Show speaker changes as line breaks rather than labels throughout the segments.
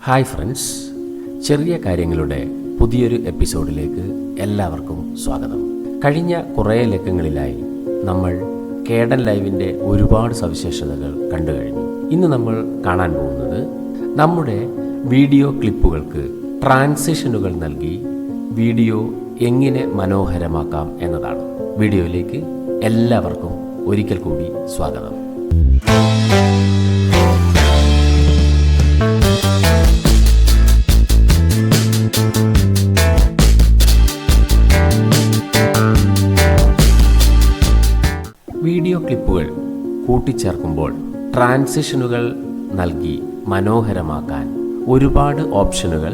Hi friends, ചെറിയ കാര്യങ്ങളുടെ പുതിയൊരു എപ്പിസോഡിലേക്ക് എല്ലാവർക്കും സ്വാഗതം. കഴിഞ്ഞ കുറേ ലക്കങ്ങളിലായി നമ്മൾ Kdenliveന്റെ ഒരുപാട് സവിശേഷതകൾ കണ്ടു കഴിഞ്ഞു. ഇന്ന് നമ്മൾ കാണാൻ പോകുന്നത് നമ്മുടെ വീഡിയോ ക്ലിപ്പുകൾക്ക് ട്രാൻസിഷനുകൾ നൽകി വീഡിയോ എങ്ങനെ മനോഹരമാക്കാം എന്നതാണ്. വീഡിയോയിലേക്ക് എല്ലാവർക്കും ഒരിക്കൽ കൂടി സ്വാഗതം. വീഡിയോ ക്ലിപ്പുകൾ കൂട്ടിച്ചേർക്കുമ്പോൾ ട്രാൻസിഷനുകൾ നൽകി മനോഹരമാക്കാൻ ഒരുപാട് ഓപ്ഷനുകൾ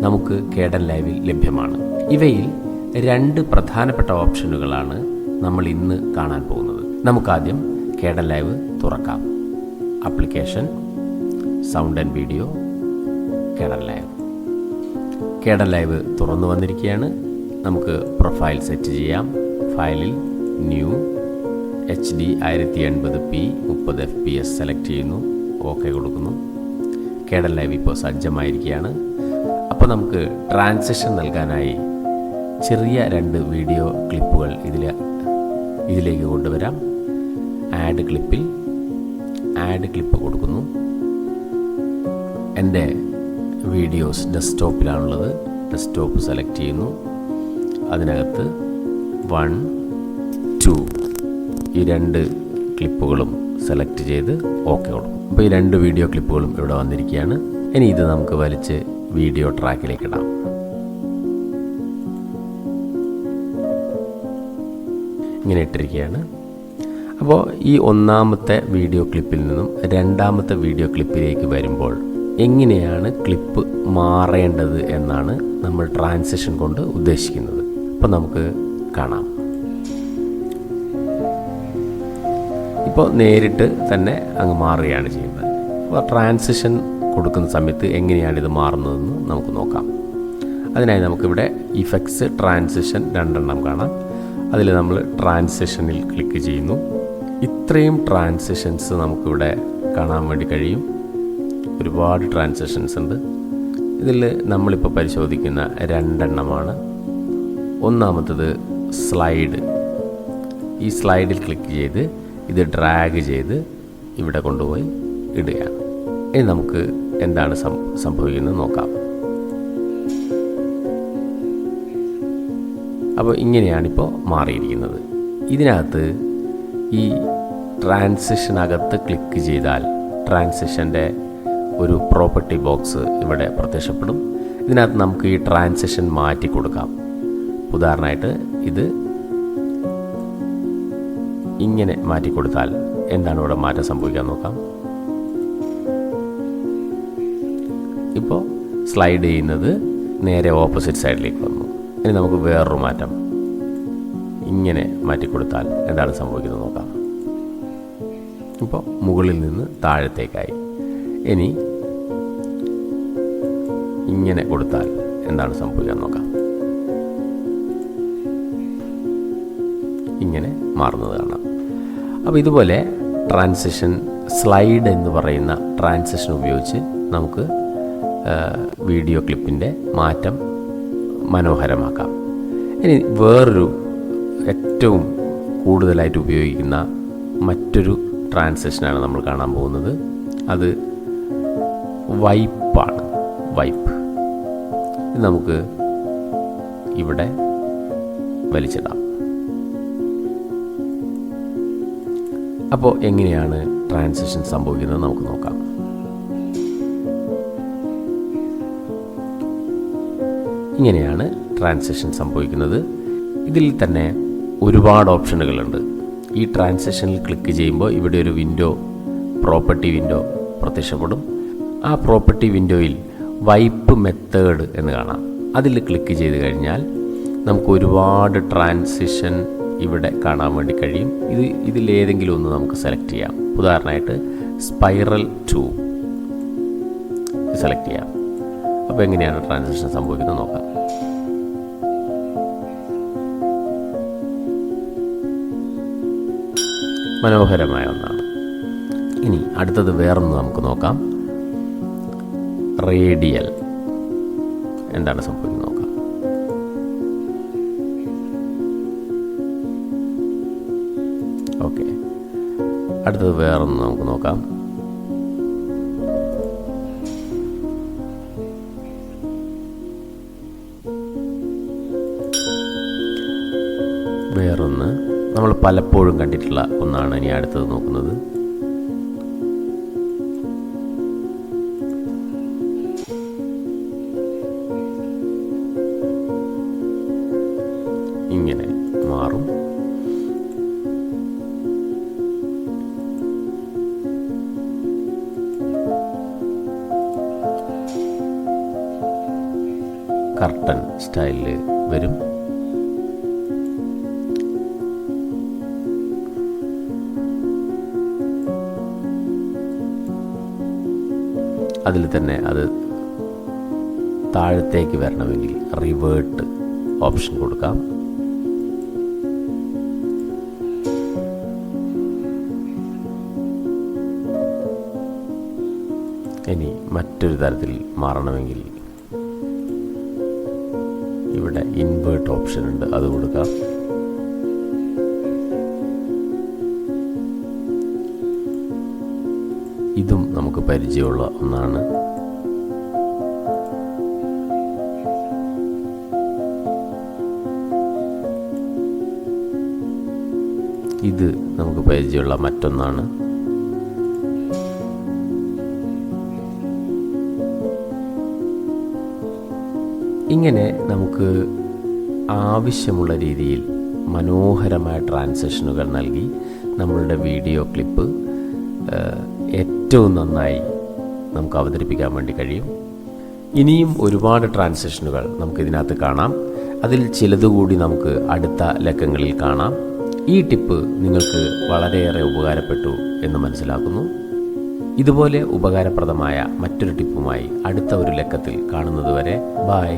നമുക്ക് Kdenliveൽ ലഭ്യമാണ്. ഇവയിൽ രണ്ട് പ്രധാനപ്പെട്ട ഓപ്ഷനുകളാണ് നമ്മൾ ഇന്ന് കാണാൻ പോകുന്നത്. നമുക്കാദ്യം Kdenlive തുറക്കാം. Application, sound and video, Kdenlive തുറന്നു വന്നിരിക്കുകയാണ്. നമുക്ക് പ്രൊഫൈൽ സെറ്റ് ചെയ്യാം. ഫയലിൽ new HD 1080p 30 FPS select ചെയ്യുന്നു. ഓക്കെ കൊടുക്കുന്നു. Kdenlive ഇപ്പോൾ സജ്ജമായിരിക്കുകയാണ്. അപ്പോൾ നമുക്ക് ട്രാൻസിഷൻ നൽകാനായി ചെറിയ രണ്ട് വീഡിയോ ക്ലിപ്പുകൾ ഇതിലേക്ക് കൊണ്ടുവരാം. ആഡ് ക്ലിപ്പ് കൊടുക്കുന്നു. എൻ്റെ വീഡിയോസ് ഡെസ്ക്ടോപ്പിലാണുള്ളത്. ഡെസ്ക്ടോപ്പ് സെലക്ട് ചെയ്യുന്നു. അതിനകത്ത് 1, 2 ഈ രണ്ട് ക്ലിപ്പുകളും സെലക്ട് ചെയ്ത് ഓക്കെ കൊടുക്കും. അപ്പോൾ ഈ രണ്ട് വീഡിയോ ക്ലിപ്പുകളും ഇവിടെ വന്നിരിക്കുകയാണ്. ഇനി ഇത് നമുക്ക് വലിച്ച് വീഡിയോ ട്രാക്കിലേക്ക് ഇടാം. ഇങ്ങനെ ഇട്ടിരിക്കുകയാണ്. അപ്പോൾ ഈ ഒന്നാമത്തെ വീഡിയോ ക്ലിപ്പിൽ നിന്നും രണ്ടാമത്തെ വീഡിയോ ക്ലിപ്പിലേക്ക് വരുമ്പോൾ എങ്ങനെയാണ് ക്ലിപ്പ് മാറേണ്ടത് എന്നാണ് നമ്മൾ ട്രാൻസിഷൻ കൊണ്ട് ഉദ്ദേശിക്കുന്നത്. അപ്പോൾ നമുക്ക് കാണാം. ഇപ്പോൾ നേരിട്ട് തന്നെ അങ്ങ് മാറുകയാണ് ചെയ്യുന്നത്. അപ്പോൾ ട്രാൻസിഷൻ കൊടുക്കുന്ന സമയത്ത് എങ്ങനെയാണിത് മാറുന്നതെന്ന് നമുക്ക് നോക്കാം. അതിനായി നമുക്കിവിടെ ഇഫക്ട്സ്, ട്രാൻസിഷൻ രണ്ടെണ്ണം കാണാം. അതിൽ നമ്മൾ ട്രാൻസിഷനിൽ ക്ലിക്ക് ചെയ്യുന്നു. ഇത്രയും ട്രാൻസിഷൻസ് നമുക്കിവിടെ കാണാൻ വേണ്ടി കഴിയും. ഒരുപാട് ട്രാൻസിഷൻസ് ഉണ്ട്. ഇതിൽ നമ്മളിപ്പോൾ പരിശോധിക്കുന്ന രണ്ടെണ്ണമാണ്. ഒന്നാമത്തത് സ്ലൈഡ്. ഈ സ്ലൈഡിൽ ക്ലിക്ക് ചെയ്ത് ഇത് ഡ്രാഗ് ചെയ്ത് ഇവിടെ കൊണ്ടുപോയി ഇടുകയാണ്. ഇനി നമുക്ക് എന്താണ് സംഭവിക്കുന്നത് നോക്കാം. അപ്പോൾ ഇങ്ങനെയാണിപ്പോൾ മാറിയിരിക്കുന്നത്. ഇതിനകത്ത് ഈ ട്രാൻസിഷനകത്ത് ക്ലിക്ക് ചെയ്താൽ ട്രാൻസിഷൻ്റെ ഒരു പ്രോപ്പർട്ടി ബോക്സ് ഇവിടെ പ്രത്യക്ഷപ്പെടും. ഇതിനകത്ത് നമുക്ക് ഈ ട്രാൻസിഷൻ മാറ്റി കൊടുക്കാം. ഉദാഹരണമായിട്ട് ഇത് ഇങ്ങനെ മാറ്റി കൊടുത്താൽ എന്താണ് ഇവിടെ മാറ്റം സംഭവിക്കാൻ നോക്കാം. ഇപ്പോൾ സ്ലൈഡ് ചെയ്യുന്നത് നേരെ ഓപ്പോസിറ്റ് സൈഡിലേക്ക് വന്നു. ഇനി നമുക്ക് വേറൊരു മാറ്റം ഇങ്ങനെ മാറ്റി കൊടുത്താൽ എന്താണ് സംഭവിക്കുന്നത് നോക്കാം. ഇപ്പോൾ മുകളിൽ നിന്ന് താഴത്തേക്കായി. ഇനി ഇങ്ങനെ കൊടുത്താൽ എന്താണ് സംഭവിക്കാൻ നോക്കാം. ഇങ്ങനെ മാറുന്നത് കാണാം. അപ്പോൾ ഇതുപോലെ ട്രാൻസിഷൻ, സ്ലൈഡ് എന്ന് പറയുന്ന ട്രാൻസിഷൻ ഉപയോഗിച്ച് നമുക്ക് വീഡിയോ ക്ലിപ്പിൻ്റെ മാറ്റം മനോഹരമാക്കാം. ഇനി വേറൊരു ഏറ്റവും കൂടുതലായിട്ട് ഉപയോഗിക്കുന്ന മറ്റൊരു ട്രാൻസിഷനാണ് നമ്മൾ കാണാൻ പോകുന്നത്. അത് വൈപ്പാണ്. വൈപ്പ് ഇത് നമുക്ക് ഇവിടെ വലിച്ചിടാം. അപ്പോൾ എങ്ങനെയാണ് ട്രാൻസിഷൻ സംഭവിക്കുന്നത് നമുക്ക് നോക്കാം. ഇങ്ങനെയാണ് ട്രാൻസിഷൻ സംഭവിക്കുന്നത്. ഇതിൽ തന്നെ ഒരുപാട് ഓപ്ഷനുകളുണ്ട്. ഈ ട്രാൻസിഷനിൽ ക്ലിക്ക് ചെയ്യുമ്പോൾ ഇവിടെ ഒരു പ്രോപ്പർട്ടി വിൻഡോ പ്രത്യക്ഷപ്പെടും. ആ പ്രോപ്പർട്ടി വിൻഡോയിൽ വൈപ്പ് മെത്തേഡ് എന്ന് കാണാം. അതിൽ ക്ലിക്ക് ചെയ്ത് കഴിഞ്ഞാൽ നമുക്ക് ഒരുപാട് ട്രാൻസിഷൻ ഇവിടെ കാണാൻ വേണ്ടി കഴിയും. ഇതിലേതെങ്കിലും ഒന്ന് നമുക്ക് സെലക്ട് ചെയ്യാം. ഉദാഹരണമായിട്ട് സ്പൈറൽ 2 സെലക്ട് ചെയ്യാം. അപ്പോൾ എങ്ങനെയാണ് ട്രാൻസിഷൻ സംഭവിക്കുന്നത് നോക്കാം. മനോഹരമായ ഒന്നാണ്. ഇനി അടുത്തത് വേറൊന്ന് നമുക്ക് നോക്കാം. റേഡിയൽ. എന്താണ് സംഭവിക്കുന്നത് നോക്കാം. ഓക്കെ, അടുത്തത് വേറൊന്ന് നമുക്ക് നോക്കാം. വേറൊന്ന് നമ്മൾ പലപ്പോഴും കണ്ടിട്ടുള്ള ഒന്നാണ് ഇനി അടുത്തത് നോക്കുന്നത്. ഇങ്ങനെ മാറും. കർട്ടൻ സ്റ്റൈലിൽ വരും. അതിൽ തന്നെ അത് താഴത്തേക്ക് വരണമെങ്കിൽ റിവേർട്ട് ഓപ്ഷൻ കൊടുക്കാം. ഇനി മറ്റൊരു തരത്തിൽ മാറണമെങ്കിൽ ഇവിടെ ഇൻവേർട്ട് ഓപ്ഷൻ ഉണ്ട്, അത് കൊടുക്കാം. ഇതും നമുക്ക് പരിചയമുള്ള ഒന്നാണ്. ഇത് നമുക്ക് പരിചയമുള്ള മറ്റൊന്നാണ്. ഇങ്ങനെ നമുക്ക് ആവശ്യമുള്ള രീതിയിൽ മനോഹരമായ ട്രാൻസിഷനുകൾ നൽകി നമ്മളുടെ വീഡിയോ ക്ലിപ്പ് ഏറ്റവും നന്നായി നമുക്ക് അവതരിപ്പിക്കാൻ വേണ്ടി കഴിയും. ഇനിയും ഒരുപാട് ട്രാൻസിഷനുകൾ നമുക്കിതിനകത്ത് കാണാം. അതിൽ ചിലതുകൂടി നമുക്ക് അടുത്ത ലക്കങ്ങളിൽ കാണാം. ഈ ടിപ്പ് നിങ്ങൾക്ക് വളരെയേറെ ഉപകാരപ്പെട്ടു എന്ന് മനസ്സിലാക്കുന്നു. ഇതുപോലെ ഉപകാരപ്രദമായ മറ്റൊരു ടിപ്പുമായി അടുത്ത ഒരു ലക്കത്തിൽ കാണുന്നതുവരെ ബൈ.